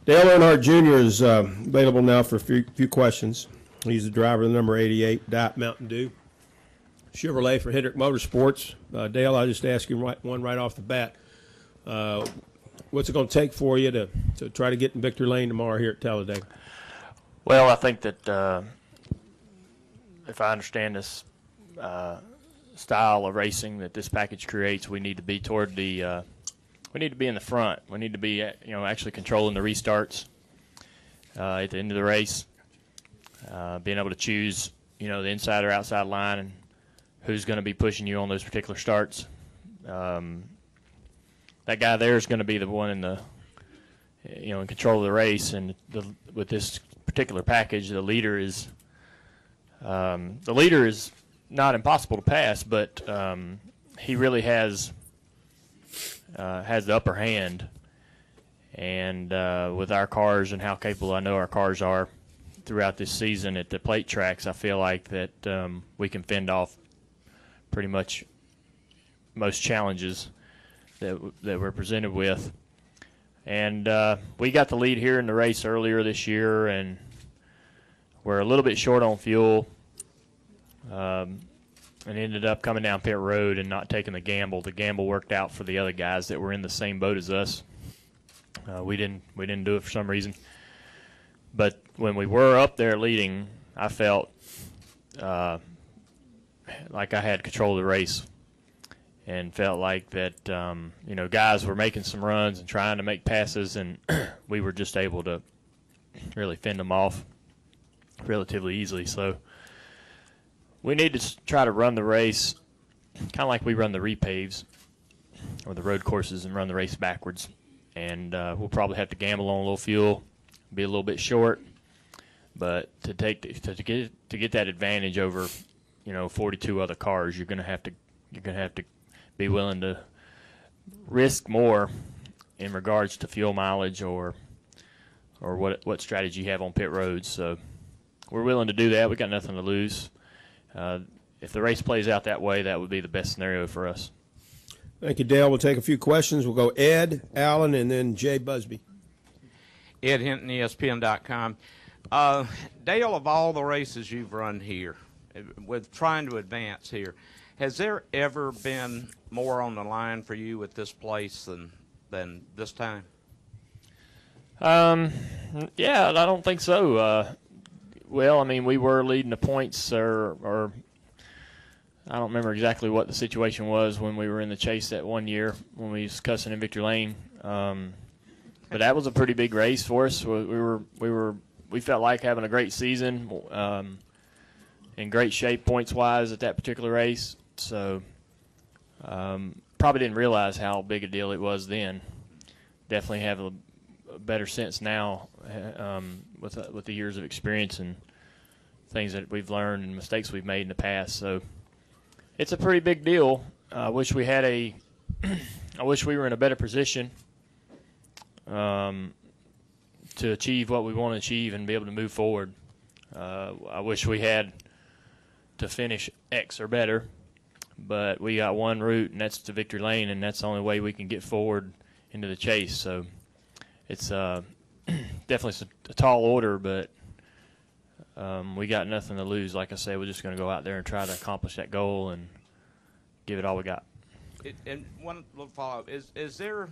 Dale Earnhardt Jr. is available now for a few questions. He's the driver of the number 88 Diet Mountain Dew Chevrolet for Hendrick Motorsports. Dale, I'll just ask you one right off the bat. What's it going to take for you to try to get in victory lane tomorrow here at Talladega? Well, I think that if I understand this style of racing that this package creates, we need to be toward the we need to be in the front. We need to be actually controlling the restarts at the end of the race, being able to choose the inside or outside line and who's going to be pushing you on those particular starts. That guy there is going to be the one in the in control of the race, and with this particular package, the leader is not impossible to pass, but he really has the upper hand. And with our cars and how capable I know our cars are throughout this season at the plate tracks, I feel like that we can fend off pretty much most challenges that we're presented with. And we got the lead here in the race earlier this year, and we're a little bit short on fuel, and ended up coming down pit road and not taking the gamble. The gamble worked out for the other guys that were in the same boat as us. We didn't do it for some reason. But when we were up there leading, I felt like I had control of the race, and felt like that guys were making some runs and trying to make passes, and we were just able to really fend them off relatively easily. So we need to try to run the race kind of like we run the repaves or the road courses and run the race backwards. And we'll probably have to gamble on a little fuel, be a little bit short, but to get that advantage over 42 other cars, you're going to have to be willing to risk more in regards to fuel mileage or what strategy you have on pit roads. So we're willing to do that. We got nothing to lose. If the race plays out that way, that would be the best scenario for us. Thank you, Dale. We'll take a few questions. We'll go Ed, Allen, and then Jay Busby. Ed Hinton, ESPN.com. Dale, of all the races you've run here, with trying to advance here, has there ever been more on the line for you at this place than this time? Yeah, I don't think so. Well, I mean, we were leading the points, or I don't remember exactly what the situation was when we were in the chase that one year when we was cussing in victory lane. But that was a pretty big race for us. We felt like having a great season, in great shape points-wise at that particular race. So probably didn't realize how big a deal it was then. Definitely have a better sense now with the years of experience and things that we've learned and mistakes we've made in the past. So it's a pretty big deal. I wish we were in a better position to achieve what we want to achieve and be able to move forward. I wish we had to finish X or better, but we got one route, and that's to victory lane, and that's the only way we can get forward into the chase. So it's definitely a tall order, but we got nothing to lose. Like I say, we're just going to go out there and try to accomplish that goal and give it all we got. And one little follow-up, is there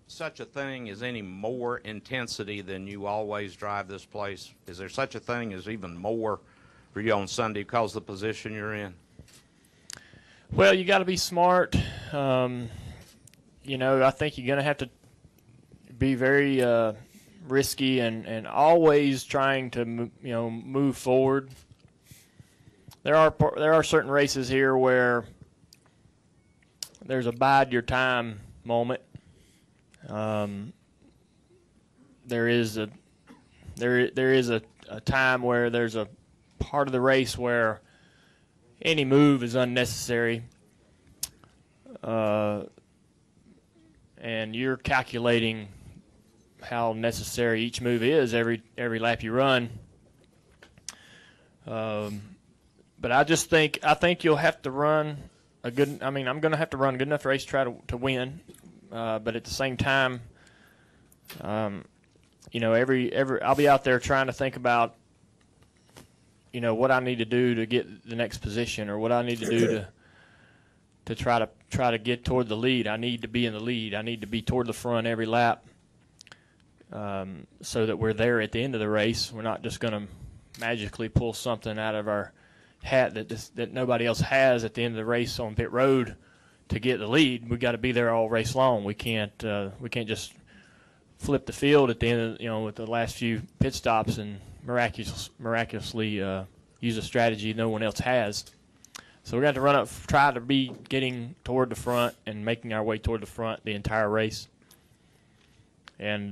such a thing as any more intensity than you always drive this place? Is there such a thing as even more for you on Sunday because of the position you're in? Well, you got to be smart. I think you're going to have to be very risky and always trying to move forward. There are certain races here where there's a bide your time moment. There is a time where there's a part of the race where any move is unnecessary, and you're calculating how necessary each move is every lap you run. But I think you'll have to run I'm going to have to run a good enough race to try to win. But at the same time, I'll be out there trying to think about, what I need to do to get the next position, or what I need to do to try to get toward the lead. I need to be in the lead. I need to be toward the front every lap, so that we're there at the end of the race. We're not just going to magically pull something out of our hat that nobody else has at the end of the race on pit road to get the lead. We got to be there all race long. We can't just flip the field at the end of, with the last few pit stops and miraculously use a strategy no one else has. So we're going to run up, try to be getting toward the front and making our way toward the front the entire race. And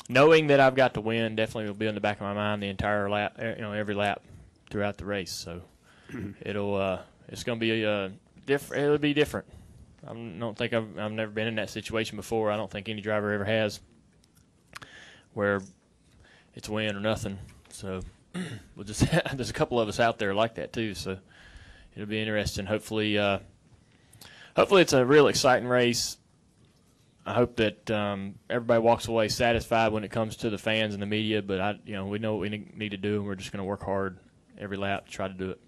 knowing that I've got to win definitely will be in the back of my mind the entire lap, every lap throughout the race. So it's going to be different. It'll be different. I don't think I've never been in that situation before. I don't think any driver ever has, where it's win or nothing. So we'll just there's a couple of us out there like that too. So it'll be interesting. Hopefully it's a real exciting race. I hope that everybody walks away satisfied when it comes to the fans and the media. But we know what we need to do, and we're just going to work hard every lap to try to do it.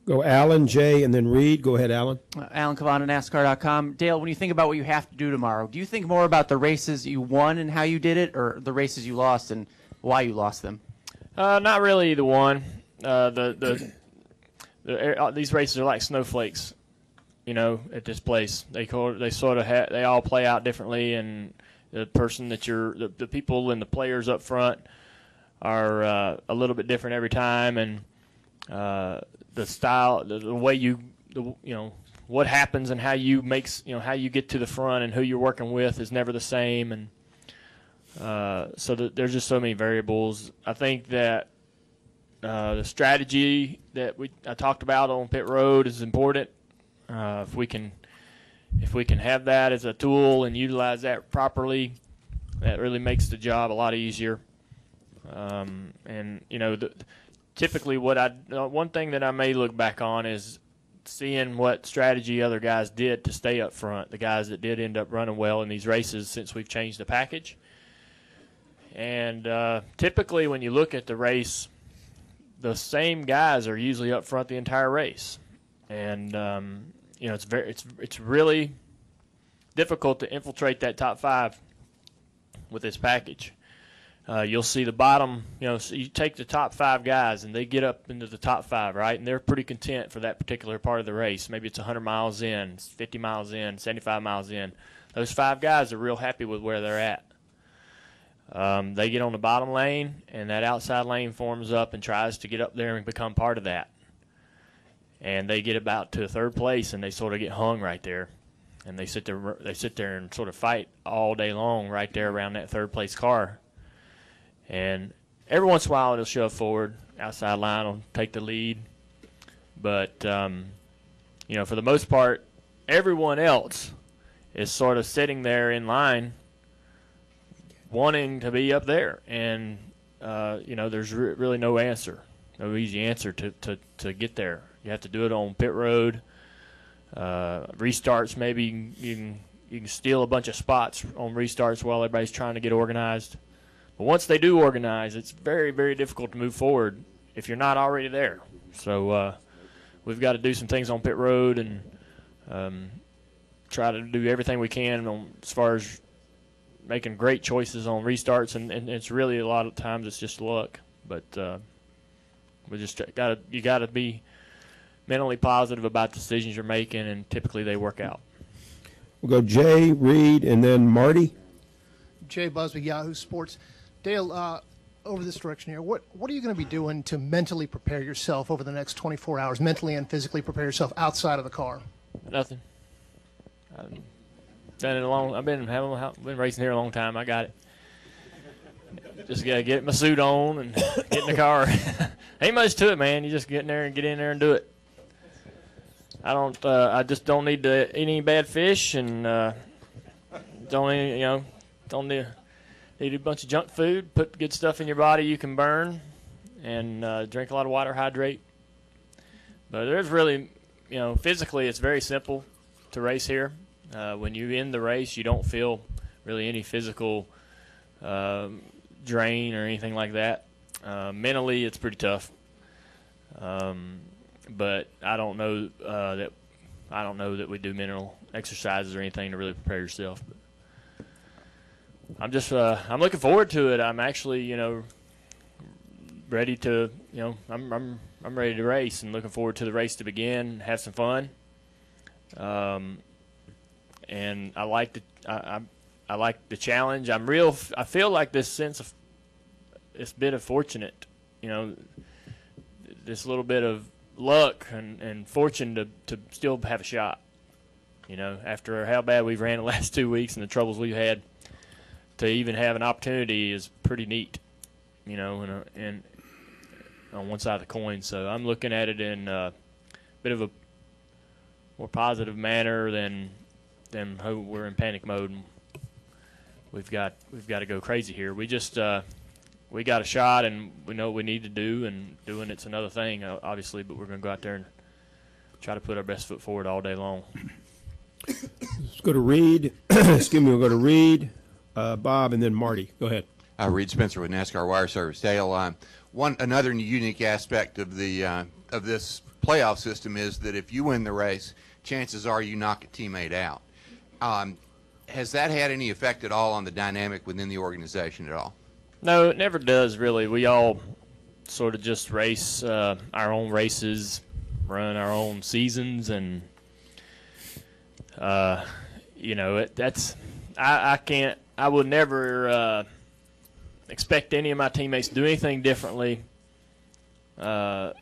Go Alan, Jay, and then Reed. Go ahead, Alan. Alan Cavana, NASCAR.com. Dale, when you think about what you have to do tomorrow, do you think more about the races you won and how you did it, or the races you lost and why you lost them? Not really either one. These races are like snowflakes, at this place. They all play out differently, and the person that the people and the players up front are a little bit different every time, and the style, the way what happens and how you how you get to the front and who you're working with is never the same, and so there's just so many variables. I think that the strategy that I talked about on pit road is important. If we can have that as a tool and utilize that properly, that really makes the job a lot easier. Typically, one thing that I may look back on is seeing what strategy other guys did to stay up front, the guys that did end up running well in these races since we've changed the package. And typically when you look at the race, the same guys are usually up front the entire race. And, it's really difficult to infiltrate that top five with this package. You'll see the bottom, so you take the top five guys and they get up into the top five, right? And they're pretty content for that particular part of the race. Maybe it's 100 miles in, 50 miles in, 75 miles in. Those five guys are real happy with where they're at. They get on the bottom lane, and that outside lane forms up and tries to get up there and become part of that. And they get about to third place, and they sort of get hung right there. And they sit there and sort of fight all day long right there around that third place car. And every once in a while it'll shove forward. Outside line will take the lead. But, for the most part, everyone else is sort of sitting there in line wanting to be up there. And, there's really no easy answer to get there. You have to do it on pit road. Restarts, maybe you can steal a bunch of spots on restarts while everybody's trying to get organized. But once they do organize, it's very, very difficult to move forward if you're not already there. So we've got to do some things on pit road and try to do everything we can as far as making great choices on restarts. And it's really a lot of times it's just luck. But you got to be mentally positive about decisions you're making, and typically they work out. We'll go Jay, Reed, and then Marty. Jay Busby, Yahoo Sports. Dale, over this direction here, what are you going to be doing to mentally prepare yourself over the next 24 hours, mentally and physically prepare yourself outside of the car? Nothing. I've done it I've been racing here a long time. I got it. Just got to get my suit on and get in the car. Ain't much to it, man. You just get in there and do it. I just don't need to eat any bad fish, and don't need a bunch of junk food. Put good stuff in your body you can burn, and drink a lot of water, hydrate. But there's really, physically it's very simple to race here. When you end the race, you don't feel really any physical drain or anything like that. Mentally, it's pretty tough. But I don't know that we do mental exercises or anything to really prepare yourself. But I'm just I'm looking forward to it. I'm actually ready to I'm ready to race and looking forward to the race to begin. Have some fun. And I like the challenge. I feel like this sense of this bit of fortunate, this little bit of luck and fortune to still have a shot. After how bad we've ran the last 2 weeks and the troubles we've had, to even have an opportunity is pretty neat, and on one side of the coin. So I'm looking at it in a bit of a more positive manner than we're in panic mode. We've got to go crazy here. We just we got a shot, and we know what we need to do, and doing it's another thing, obviously, but we're going to go out there and try to put our best foot forward all day long. Let's go to Reed. Excuse me, we'll go to Reed, Bob, and then Marty. Go ahead. Reed Spencer with NASCAR Wire Service. Dale, another unique aspect of this playoff system is that if you win the race, chances are you knock a teammate out. Has that had any effect at all on the dynamic within the organization at all? No, it never does, really. We all sort of just race our own races, run our own seasons, and I would never expect any of my teammates to do anything differently. They're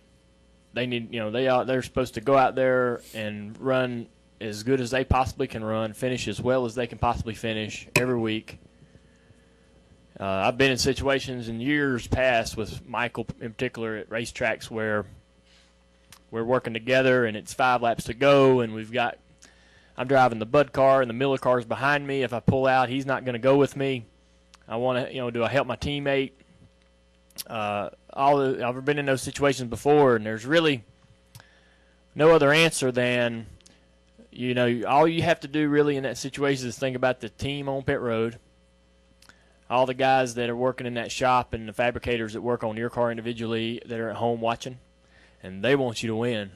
supposed to go out there and run as good as they possibly can run, finish as well as they can possibly finish every week. I've been in situations in years past with Michael in particular at racetracks where we're working together and it's 5 laps to go, and I'm driving the Bud car and the Miller car is behind me. If I pull out, he's not going to go with me. I want to, do I help my teammate? I've been in those situations before, and there's really no other answer than, all you have to do really in that situation is think about the team on pit road, all the guys that are working in that shop and the fabricators that work on your car individually that are at home watching, and they want you to win.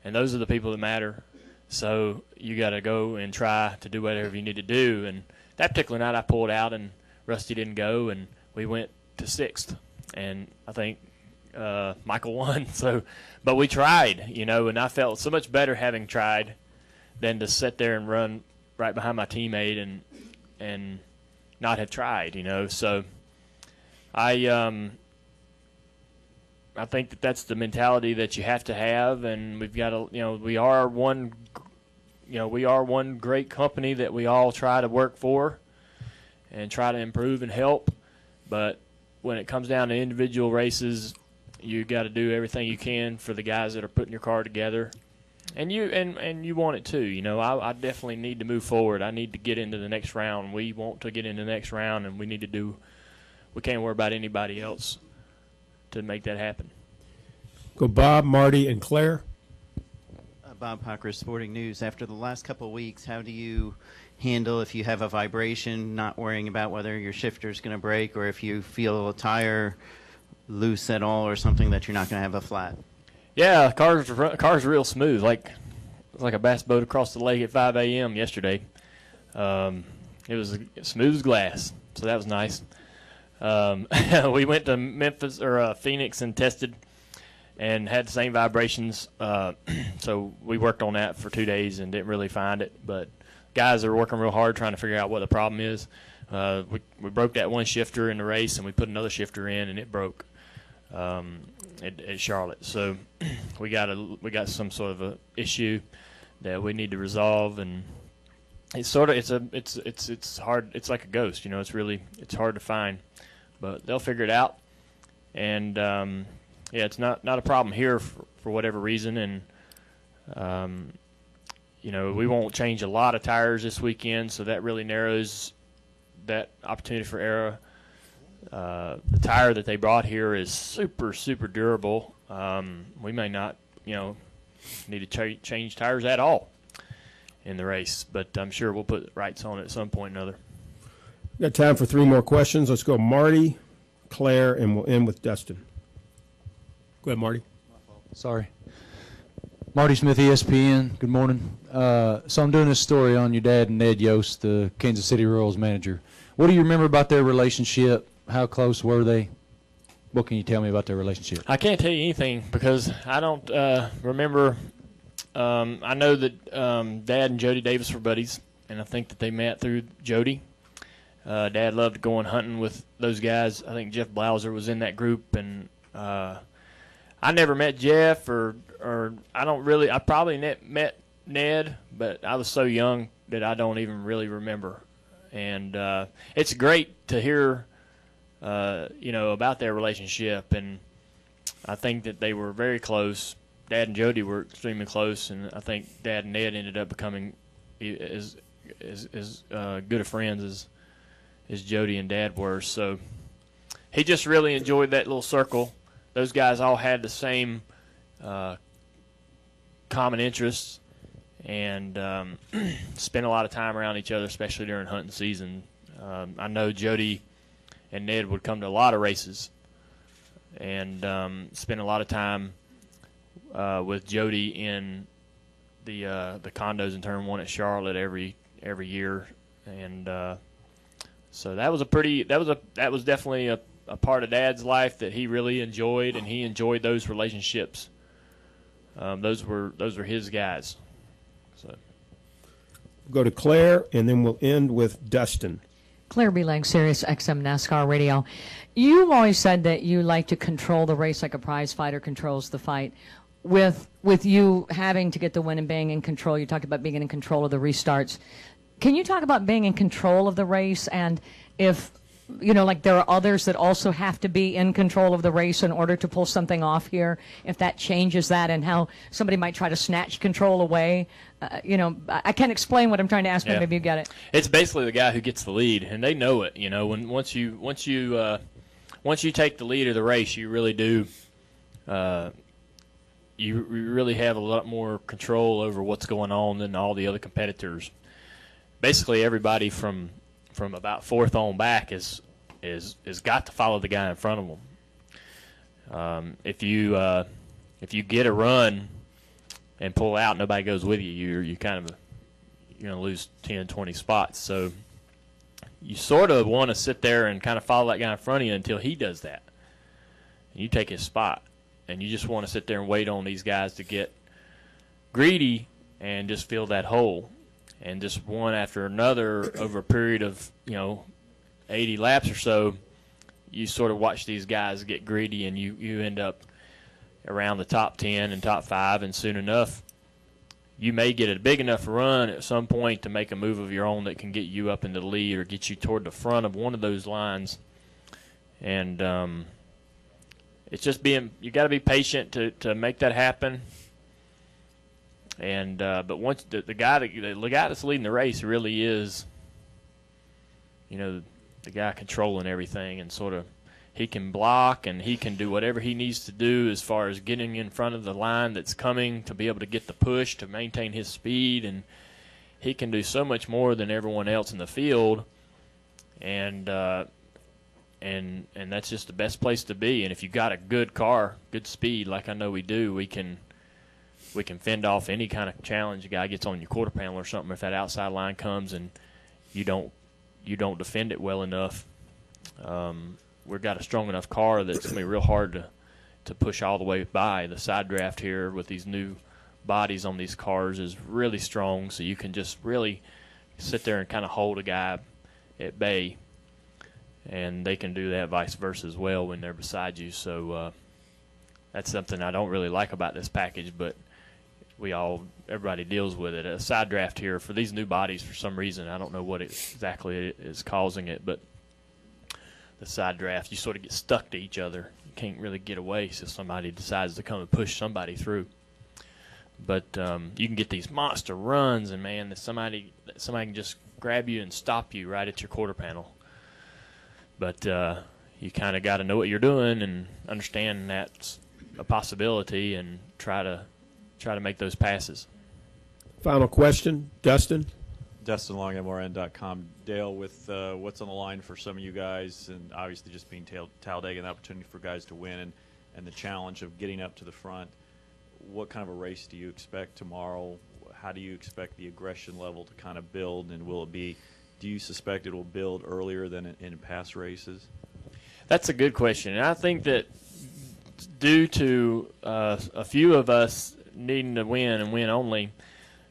And those are the people that matter. So you got to go and try to do whatever you need to do. And that particular night I pulled out and Rusty didn't go, and we went to 6th. And I think Michael won. But we tried, and I felt so much better having tried than to sit there and run right behind my teammate and not have tried, So I think that's the mentality that you have to have, and we've got to, we are one great company that we all try to work for and try to improve and help. But when it comes down to individual races, you got to do everything you can for the guys that are putting your car together. And you want it too. I definitely need to move forward. I need to get into the next round. We want to get into the next round, and we can't worry about anybody else to make that happen. Go Bob, Marty, and Claire. Bob Hocker, Sporting News. After the last couple of weeks, how do you handle if you have a vibration, not worrying about whether your shifter is going to break, or if you feel a tire loose at all or something that you're not going to have a flat? Yeah, car's real smooth. Like a bass boat across the lake at 5 a.m. yesterday. It was smooth as glass, so that was nice. We went to Memphis or Phoenix and tested, and had the same vibrations. So we worked on that for 2 days and didn't really find it. But guys are working real hard trying to figure out what the problem is. We broke that one shifter in the race, and we put another shifter in, and it broke at Charlotte. So we got some sort of a issue that we need to resolve, and it's hard. It's like a ghost, it's hard to find, but they'll figure it out. And it's not a problem here for whatever reason, and we won't change a lot of tires this weekend, so that really narrows that opportunity for error. The tire that they brought here is super, super durable. We may not, need to change tires at all in the race, but I'm sure we'll put rights on it at some point or another. Got time for 3 more questions. Let's go Marty, Claire, and we'll end with Dustin. Go ahead, Marty. Sorry. Marty Smith, ESPN. Good morning. So I'm doing this story on your dad and Ned Yost, the Kansas City Royals manager. What do you remember about their relationship? How close were they? What can you tell me about their relationship? I can't tell you anything because I don't remember. I know that Dad and Jody Davis were buddies, and I think that they met through Jody. Dad loved going hunting with those guys. I think Jeff Blauser was in that group, and I never met Jeff, or I don't really. I probably met Ned, but I was so young that I don't even really remember. And it's great to hear, about their relationship, and I think that they were very close. Dad and Jody were extremely close, and I think Dad and Ned ended up becoming as good of friends as Jody and Dad were. So he just really enjoyed that little circle. Those guys all had the same common interests and spent a lot of time around each other, especially during hunting season. I know Jody and Ned would come to a lot of races and spend a lot of time with Jody in the condos in Turn 1 at Charlotte every year, and so that was definitely a part of Dad's life that he really enjoyed, and he enjoyed those relationships. Those were his guys. So Go to Claire, and then we'll end with Dustin. Claire Beleg, Sirius XM NASCAR Radio. You've always said that you like to control the race like a prize fighter controls the fight. With you having to get the win and being in control, you talked about being in control of the restarts. Can you talk about being in control of the race, and if, like there are others that also have to be in control of the race in order to pull something off here, if that changes that, and how somebody might try to snatch control away? I can't explain what I'm trying to ask, but maybe you get it. It's basically the guy who gets the lead, and they know it. Once you take the lead of the race, you really do. You really have a lot more control over what's going on than all the other competitors. Basically, everybody from about fourth on back is got to follow the guy in front of them. If you get a run and pull out, nobody goes with you. You're going to lose 10, 20 spots. So you sort of want to sit there and kind of follow that guy in front of you until he does that, and you take his spot. And you just want to sit there and wait on these guys to get greedy and just fill that hole. And just one after another over a period of 80 laps or so, you sort of watch these guys get greedy, and you end up around the top 10 and top 5, and soon enough you may get a big enough run at some point to make a move of your own that can get you up into the lead or get you toward the front of one of those lines. And it's just you got to be patient to make that happen. And but once the guy that's leading the race really is, the guy controlling everything, and sort of he can block and he can do whatever he needs to do as far as getting in front of the line that's coming to be able to get the push to maintain his speed, and he can do so much more than everyone else in the field. And that's just the best place to be. And if you got a good car, good speed, like I know we do, we can fend off any kind of challenge a guy gets on your quarter panel or something. If that outside line comes and you don't defend it well enough, we've got a strong enough car that's going to be real hard to push all the way by. The side draft here with these new bodies on these cars is really strong, so you can just really sit there and kind of hold a guy at bay. And they can do that vice versa as well when they're beside you. So that's something I don't really like about this package, but everybody deals with it. A side draft here for these new bodies, for some reason, I don't know what exactly is causing it, but the side draft, you sort of get stuck to each other. You can't really get away, so somebody decides to come and push somebody through. But you can get these monster runs, and man, that somebody can just grab you and stop you right at your quarter panel. But you kind of got to know what you're doing and understand that's a possibility, and try to make those passes. Final question, Dustin. Destin Long, MRN.com. Dale, with what's on the line for some of you guys, and obviously just being Talladega, an opportunity for guys to win, and the challenge of getting up to the front, what kind of a race do you expect tomorrow? How do you expect the aggression level to kind of build, and do you suspect it will build earlier than in past races? That's a good question, and I think that due to a few of us needing to win and win only,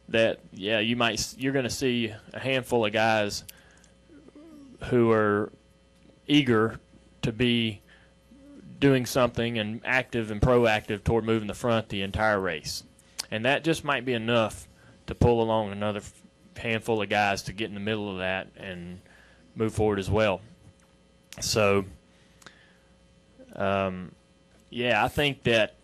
that you're going to see a handful of guys who are eager to be doing something and active and proactive toward moving the front the entire race, and that just might be enough to pull along another handful of guys to get in the middle of that and move forward as well. So I think that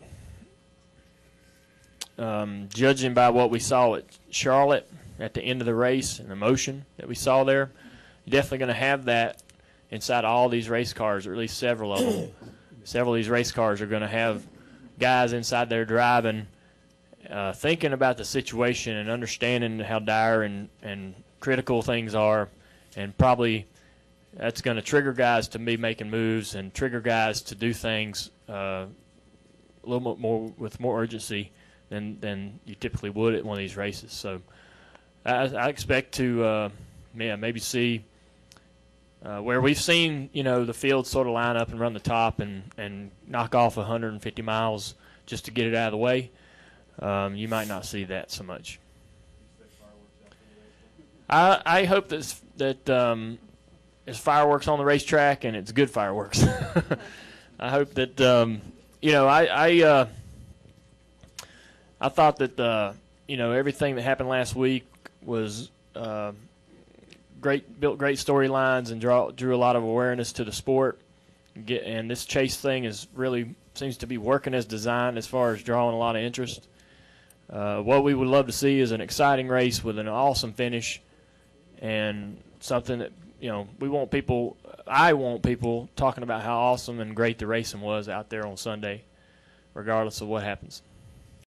judging by what we saw at Charlotte at the end of the race and the motion that we saw there, you're definitely going to have that inside all these race cars, or at least several of them. Several of these race cars are going to have guys inside there driving, thinking about the situation and understanding how dire and critical things are, and probably that's going to trigger guys to be making moves and trigger guys to do things a little bit more with more urgency than you typically would at one of these races. So I expect to maybe see where we've seen the field sort of line up and run the top and knock off 150 miles just to get it out of the way. You might not see that so much. I hope that there's fireworks on the racetrack and it's good fireworks. I hope that I thought that everything that happened last week was built great storylines and drew a lot of awareness to the sport. And this chase thing seems to be working as designed as far as drawing a lot of interest. What we would love to see is an exciting race with an awesome finish and something that I want people talking about how awesome and great the racing was out there on Sunday, regardless of what happens.